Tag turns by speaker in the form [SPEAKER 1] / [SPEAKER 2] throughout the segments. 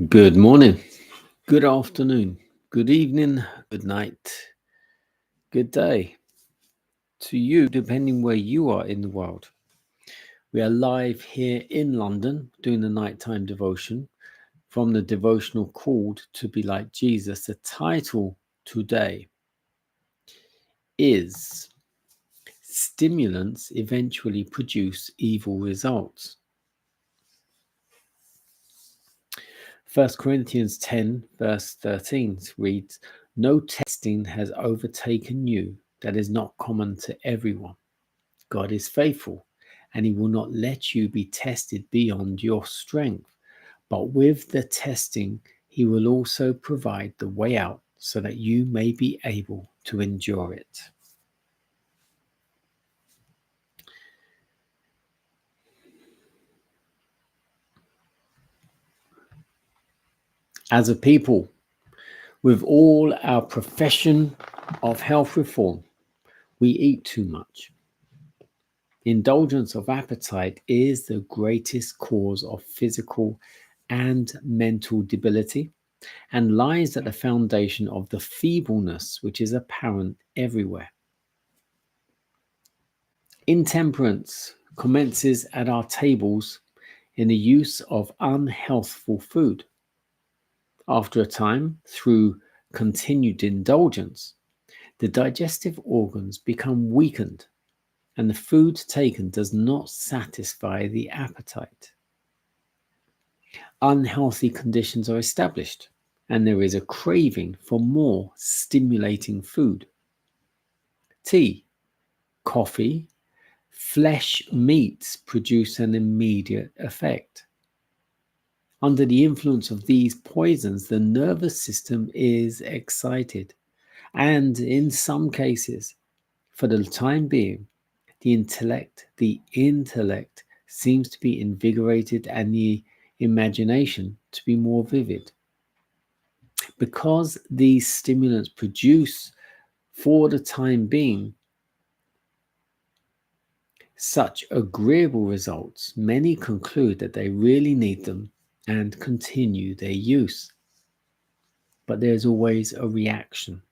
[SPEAKER 1] Good morning, good afternoon, good evening, good night, good day to you, depending where you are in the world. We are live here in London doing the nighttime devotion from the devotional called To Be Like Jesus. The title today is Stimulants Eventually Produce Evil Results. 1 Corinthians 10 verse 13 reads, "No testing has overtaken you that is not common to everyone. God is faithful, and he will not let you be tested beyond your strength. But with the testing, he will also provide the way out so that you may be able to endure it." As a people, with all our profession of health reform, we eat too much. Indulgence of appetite is the greatest cause of physical and mental debility and lies at the foundation of the feebleness which is apparent everywhere. Intemperance commences at our tables in the use of unhealthful food. After a time, through continued indulgence, the digestive organs become weakened and the food taken does not satisfy the appetite. Unhealthy conditions are established, and there is a craving for more stimulating food. Tea, coffee, flesh meats produce an immediate effect. Under the influence of these poisons, the nervous system is excited, and in some cases, for the time being, the intellect seems to be invigorated and the imagination to be more vivid. Because these stimulants produce, for the time being, such agreeable results, many conclude that they really need them and continue their use. But there's always a reaction.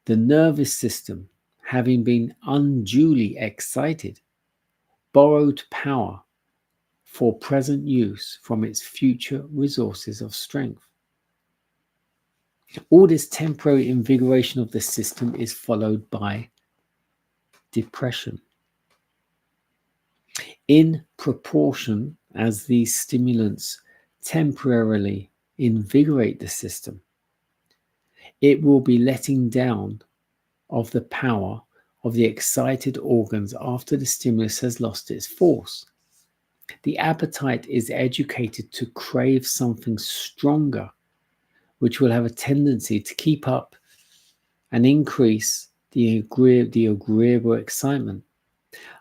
[SPEAKER 1] The nervous system, having been unduly excited, borrowed power for present use from its future resources of strength. All this temporary invigoration of the system is followed by depression. In proportion as these stimulants temporarily invigorate the system, it will be letting down of the power of the excited organs after the stimulus has lost its force. The appetite is educated to crave something stronger, which will have a tendency to keep up and increase the agreeable excitement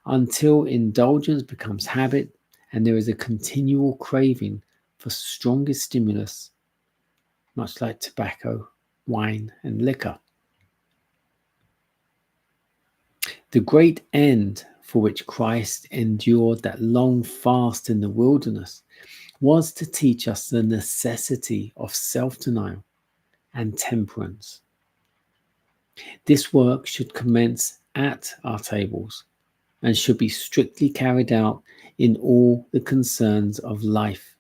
[SPEAKER 1] until indulgence becomes habit and there is a continual craving for stronger stimulus, much like tobacco, wine, and liquor. The great end for which Christ endured that long fast in the wilderness was to teach us the necessity of self-denial and temperance. This work should commence at our tables and should be strictly carried out in all the concerns of life.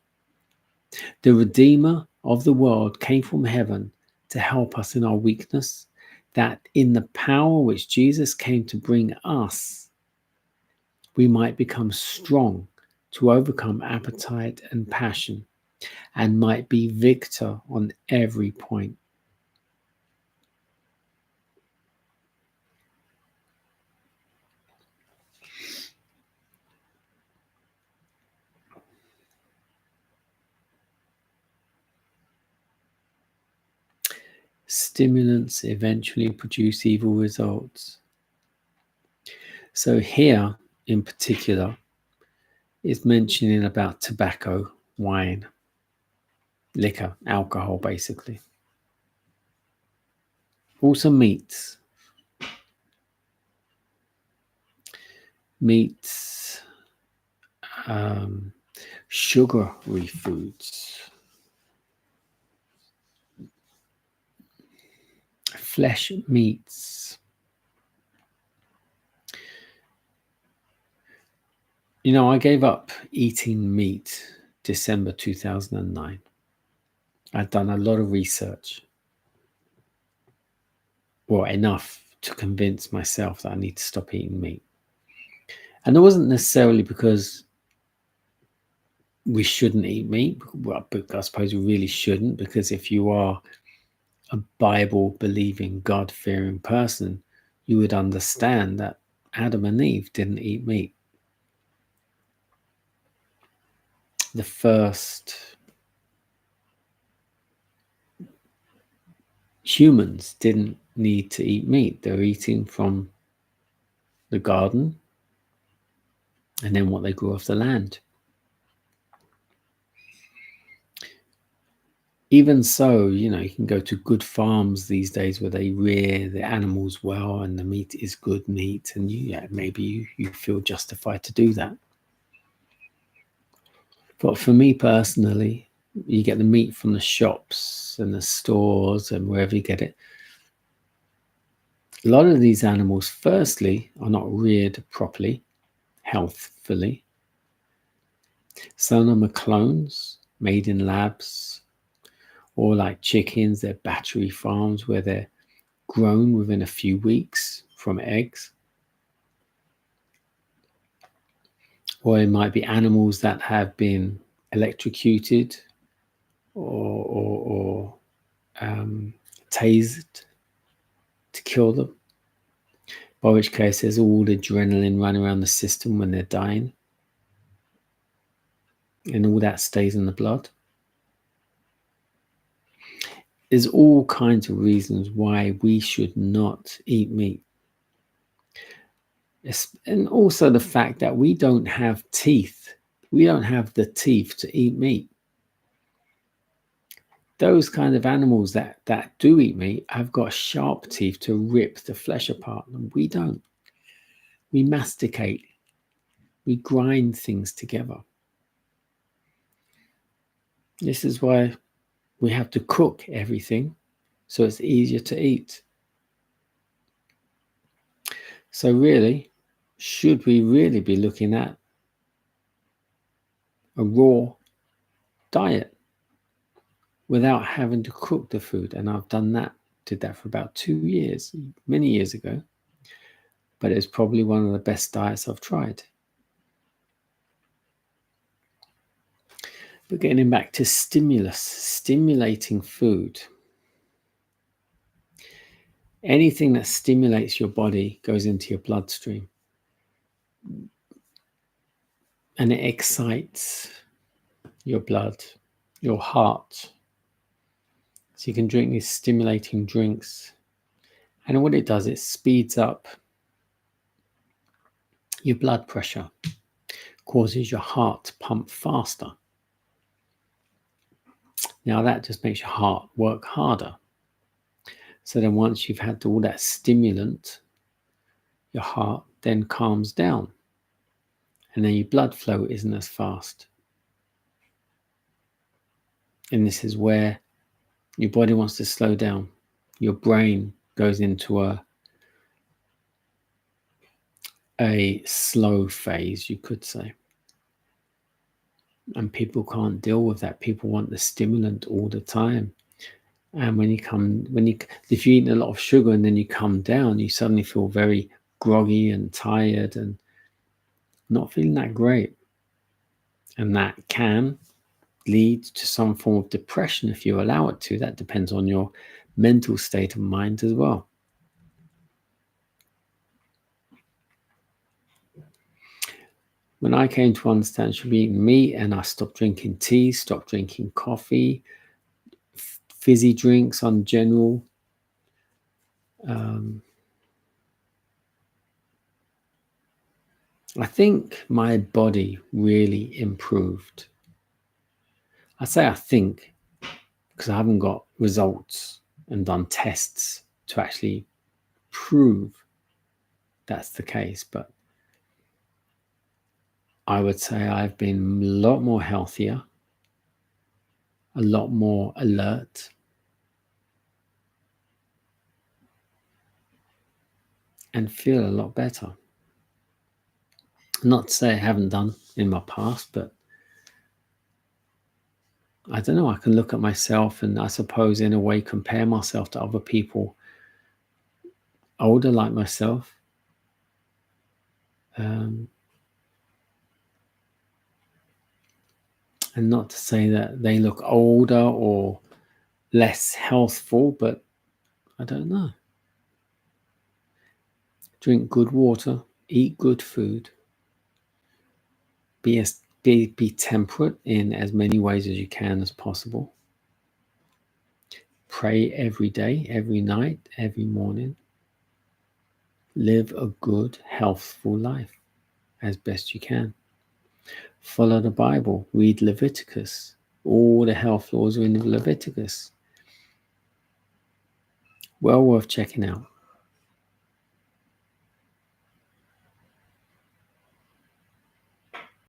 [SPEAKER 1] The Redeemer of the world came from heaven to help us in our weakness, that in the power which Jesus came to bring us, we might become strong to overcome appetite and passion and might be victor on every point. Stimulants eventually produce evil results. So here, in particular, is mentioning about tobacco, wine, liquor, alcohol, basically. Also meats, sugary foods. flesh meats. You know, I gave up eating meat December 2009. I'd done a lot of research. Well, enough to convince myself that I need to stop eating meat. And it wasn't necessarily because we shouldn't eat meat. Well, I suppose we really shouldn't, because if you are a Bible-believing, God-fearing person, you would understand that Adam and Eve didn't eat meat. The first humans didn't need to eat meat. They were eating from the garden and then what they grew off the land. Even so, you know, you can go to good farms these days where they rear the animals well and the meat is good meat, and maybe you feel justified to do that. But for me personally, you get the meat from the shops and the stores and wherever you get it. A lot of these animals, firstly, are not reared properly, healthfully. Some of them are clones made in labs, or like chickens, they're battery farms where they're grown within a few weeks from eggs. Or it might be animals that have been electrocuted or tased to kill them, by which case there's all the adrenaline running around the system when they're dying, and all that stays in the blood. There's all kinds of reasons why we should not eat meat. And also the fact that we don't have teeth. We don't have the teeth to eat meat. Those kind of animals that do eat meat have got sharp teeth to rip the flesh apart, and we don't. We masticate. We grind things together. This is why we have to cook everything so it's easier to eat. So really, should we really be looking at a raw diet without having to cook the food? And I've did that for about 2 years, many years ago. But it's probably one of the best diets I've tried. But getting back to stimulating food. Anything that stimulates your body goes into your bloodstream. And it excites your blood, your heart. So you can drink these stimulating drinks. And what it does, it speeds up your blood pressure, causes your heart to pump faster. Now that just makes your heart work harder. So then once you've had all that stimulant, your heart then calms down. And then your blood flow isn't as fast. And this is where your body wants to slow down. Your brain goes into a slow phase, you could say. And people can't deal with that. People want the stimulant all the time. And if you eat a lot of sugar and then you come down, you suddenly feel very groggy and tired and not feeling that great. And that can lead to some form of depression if you allow it to. That depends on your mental state of mind as well. When I came to understand I should be eating meat, and I stopped drinking tea, stopped drinking coffee, fizzy drinks on general, I think my body really improved. I say I think because I haven't got results and done tests to actually prove that's the case, but I would say I've been a lot more healthier, a lot more alert, and feel a lot better. Not to say I haven't done in my past, but I don't know, I can look at myself and I suppose in a way compare myself to other people older like myself. And not to say that they look older or less healthful, but I don't know. Drink good water, eat good food, be temperate in as many ways as you can as possible. Pray every day, every night, every morning. Live a good, healthful life as best you can. Follow the Bible. Read Leviticus. All the health laws are in Leviticus. Well worth checking out.